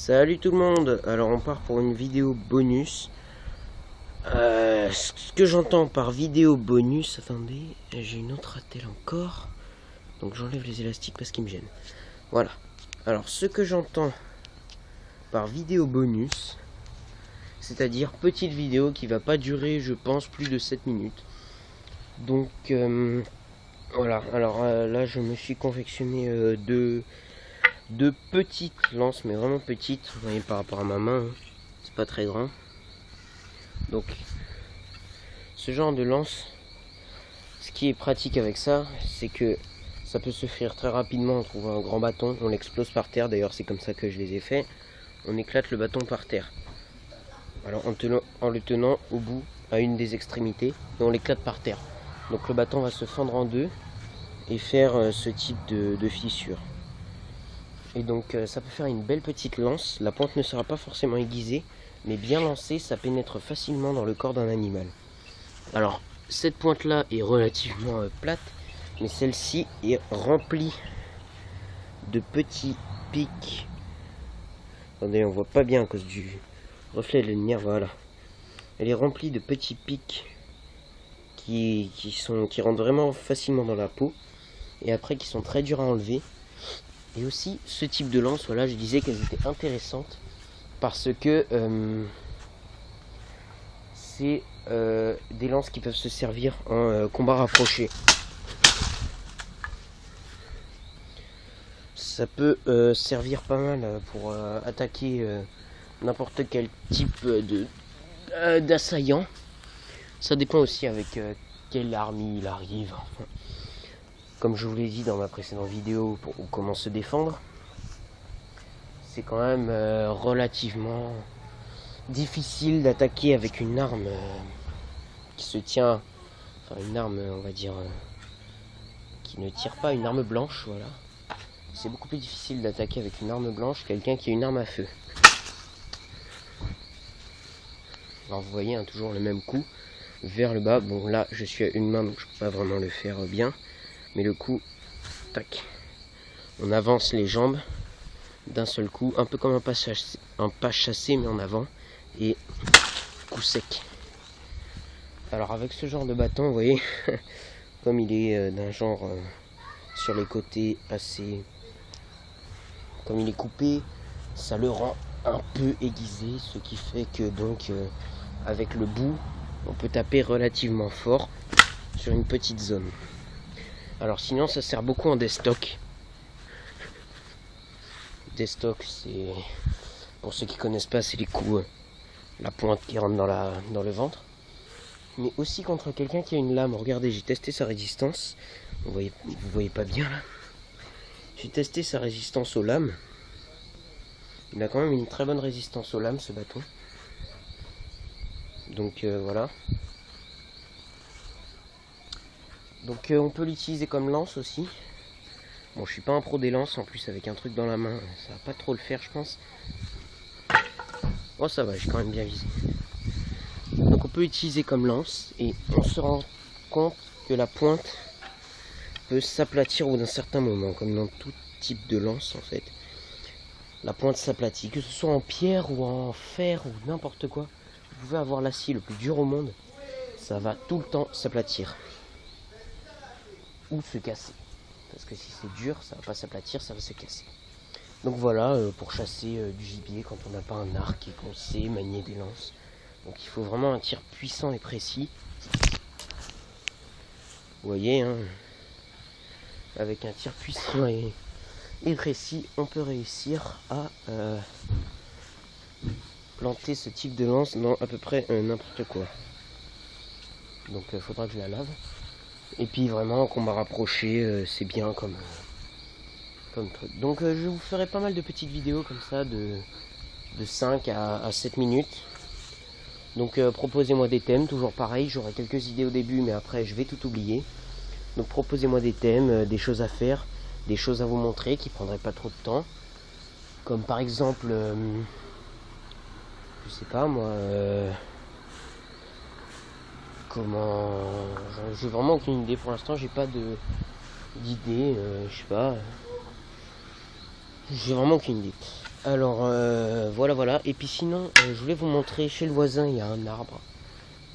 Salut tout le monde. Alors on part pour une vidéo bonus. Ce que j'entends par vidéo bonus, attendez, j'ai une autre attelle encore. Donc j'enlève les élastiques parce qu'ils me gênent. Voilà. Alors ce que j'entends par vidéo bonus, c'est-à-dire petite vidéo qui va pas durer, je pense, plus de 7 minutes. Donc voilà. Alors là je me suis confectionné deux petites lances, mais vraiment petites, vous voyez, par rapport à ma main, hein. C'est pas très grand. Donc ce genre de lance, ce qui est pratique avec ça, c'est que ça peut se faire très rapidement. On trouve un grand bâton, on l'explose par terre. D'ailleurs c'est comme ça que je les ai fait. On éclate le bâton par terre, alors en le tenant au bout, à une des extrémités, et on l'éclate par terre. Donc le bâton va se fendre en deux et faire ce type de fissure. Et donc ça peut faire une belle petite lance. La pointe ne sera pas forcément aiguisée, mais bien lancée, ça pénètre facilement dans le corps d'un animal. Alors cette pointe là est relativement plate, mais celle-ci est remplie de petits pics. Attendez, on voit pas bien à cause du reflet de la lumière, voilà. Elle est remplie de petits pics qui rentrent vraiment facilement dans la peau, et après qui sont très durs à enlever. Et aussi ce type de lance, voilà, je disais qu'elles étaient intéressantes parce que c'est des lances qui peuvent se servir en combat rapproché. Ça peut servir pas mal pour attaquer n'importe quel type d'assaillant. Ça dépend aussi avec quelle arme il arrive. Comme je vous l'ai dit dans ma précédente vidéo pour comment se défendre, c'est quand même relativement difficile d'attaquer avec une arme qui se tient, enfin une arme on va dire qui ne tire pas, une arme blanche, voilà. C'est beaucoup plus difficile d'attaquer avec une arme blanche que quelqu'un qui a une arme à feu. Alors vous voyez, hein, toujours le même coup vers le bas. Bon là je suis à une main donc je peux pas vraiment le faire bien. Mais le coup, tac, on avance les jambes d'un seul coup, un peu comme un pas chassé mais en avant, et coup sec. Alors avec ce genre de bâton, vous voyez, comme il est d'un genre sur les côtés assez, comme il est coupé, ça le rend un peu aiguisé, ce qui fait que donc avec le bout, on peut taper relativement fort sur une petite zone. Alors sinon ça sert beaucoup en destock. Destock, c'est, pour ceux qui connaissent pas, c'est les coups, la pointe qui rentre dans le ventre. Mais aussi contre quelqu'un qui a une lame. Regardez, j'ai testé sa résistance. Vous voyez pas bien là. J'ai testé sa résistance aux lames. Il a quand même une très bonne résistance aux lames, ce bâton. Donc voilà. Donc on peut l'utiliser comme lance aussi. Bon, je suis pas un pro des lances, en plus avec un truc dans la main, ça va pas trop le faire je pense. Oh ça va, j'ai quand même bien visé. Donc on peut l'utiliser comme lance et on se rend compte que la pointe peut s'aplatir au bout d'un certain moment, comme dans tout type de lance en fait. La pointe s'aplatit, que ce soit en pierre ou en fer ou n'importe quoi. Vous pouvez avoir l'acier le plus dur au monde, ça va tout le temps s'aplatir. Ou se casser, parce que si c'est dur ça va pas s'aplatir, ça va se casser. Donc voilà, pour chasser du gibier quand on n'a pas un arc et qu'on sait manier des lances, donc il faut vraiment un tir puissant et précis. Vous voyez, hein, avec un tir puissant et précis, on peut réussir à planter ce type de lance dans à peu près n'importe quoi. Donc il faudra que je la lave. Et puis vraiment en combat rapproché, c'est bien comme truc. Donc je vous ferai pas mal de petites vidéos comme ça de 5 à 7 minutes. Donc proposez-moi des thèmes, toujours pareil, j'aurai quelques idées au début mais après je vais tout oublier. Donc proposez-moi des thèmes, des choses à faire, des choses à vous montrer qui prendraient pas trop de temps. Comme par exemple, je sais pas moi... comment, j'ai vraiment aucune idée pour l'instant, j'ai pas d'idée, je sais pas, j'ai vraiment aucune idée. Alors voilà. Et puis sinon, je voulais vous montrer, chez le voisin, il y a un arbre.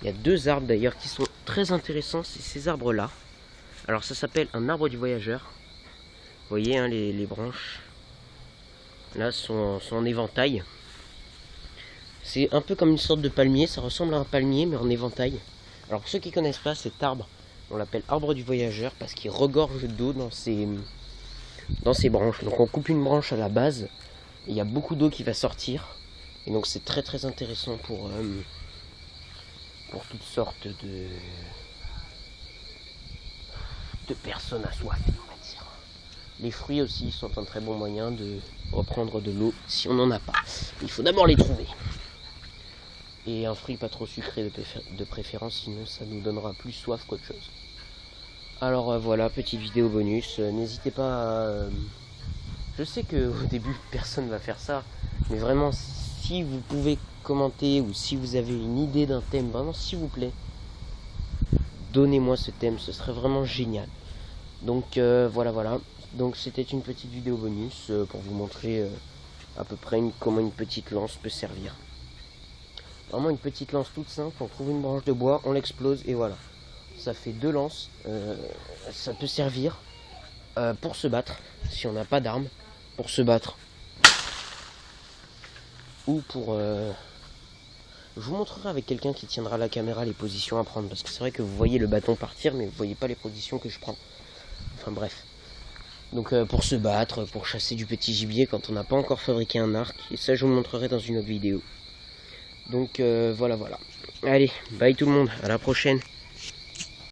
Il y a 2 arbres d'ailleurs qui sont très intéressants, c'est ces arbres-là. Alors ça s'appelle un arbre du voyageur. Vous voyez hein, les branches, là sont en éventail. C'est un peu comme une sorte de palmier, ça ressemble à un palmier mais en éventail. Alors pour ceux qui ne connaissent pas cet arbre, on l'appelle arbre du voyageur parce qu'il regorge d'eau dans ses branches. Donc on coupe une branche à la base, et il y a beaucoup d'eau qui va sortir. Et donc c'est très très intéressant pour toutes sortes de personnes assoiffées, on va dire. Les fruits aussi sont un très bon moyen de reprendre de l'eau si on n'en a pas. Il faut d'abord les trouver. Et un fruit pas trop sucré de préférence, sinon ça nous donnera plus soif qu'autre chose. Alors voilà, petite vidéo bonus. N'hésitez pas à... Je sais qu'au début personne va faire ça, mais vraiment si vous pouvez commenter ou si vous avez une idée d'un thème, vraiment s'il vous plaît, donnez-moi ce thème, ce serait vraiment génial. Donc voilà. Donc c'était une petite vidéo bonus pour vous montrer à peu près comment une petite lance peut servir. Vraiment une petite lance toute simple, on trouve une branche de bois, on l'explose et voilà. Ça fait 2 lances, ça peut servir pour se battre, si on n'a pas d'armes, pour se battre. Ou pour... Je vous montrerai avec quelqu'un qui tiendra la caméra les positions à prendre, parce que c'est vrai que vous voyez le bâton partir, mais vous voyez pas les positions que je prends. Enfin bref. Donc pour se battre, pour chasser du petit gibier quand on n'a pas encore fabriqué un arc, et ça je vous le montrerai dans une autre vidéo. Donc voilà. Allez, bye tout le monde, à la prochaine.